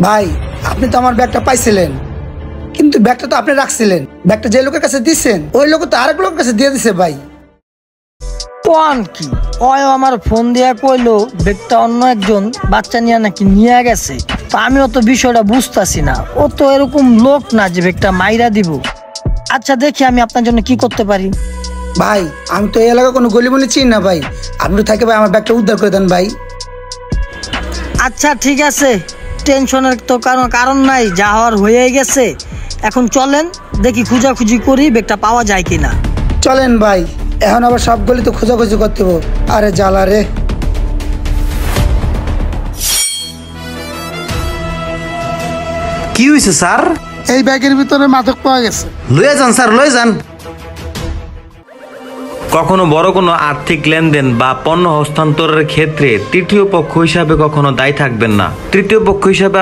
ভাই আপনি তো আমার ব্যাগটা পাইছিলেন, কিন্তু ব্যাগটা তো আপনি রাখছিলেন। ব্যাগটা যে লোকের কাছে দিচ্ছেন ওই লোক তো আরেক লোকের কাছে দিয়ে দিছে ভাই। কোন কি ওই আমার ফোন দিয়া কইলো ব্যাগটা অন্য একজন বাচ্চা নিয়ে নাকি নিয়ে গেছে। তো আমিও তো বিষয়টা বুঝতাছি না, ও তো এরকম লোক না যে ব্যাগটা মাইরা দিব। আচ্ছা দেখি আমি আপনার জন্য কি করতে পারি। ভাই আমি তো এই এলাকা কোনো গলিমলি চিনি না ভাই, আপনি থাকে ভাই আমার ব্যাগটা উদ্ধার করে দেন ভাই। আচ্ছা ঠিক আছে, টেনশনের তো কারণ নাই, যা হওয়ার হয়েই গেছে। এখন চলেন দেখি খুঁজাখুঁজি করি ব্যাগটা পাওয়া যায় কিনা। চলেন ভাই, এখন আবার সব গলি তো খোঁজাখুঁজি করতে হবো। আরে জ্বালা রে। কি হয়েছে স্যার? এই ব্যাগের ভিতরে মাদক পাওয়া গেছে। লয়ে যান স্যার, লয়ে যান। কখনো বড় কোনো আর্থিক লেনদেন বা পণ্য হস্তান্তরের ক্ষেত্রে তৃতীয় পক্ষ হিসাবে কখনো দায়ী থাকবেন না। তৃতীয় পক্ষ হিসাবে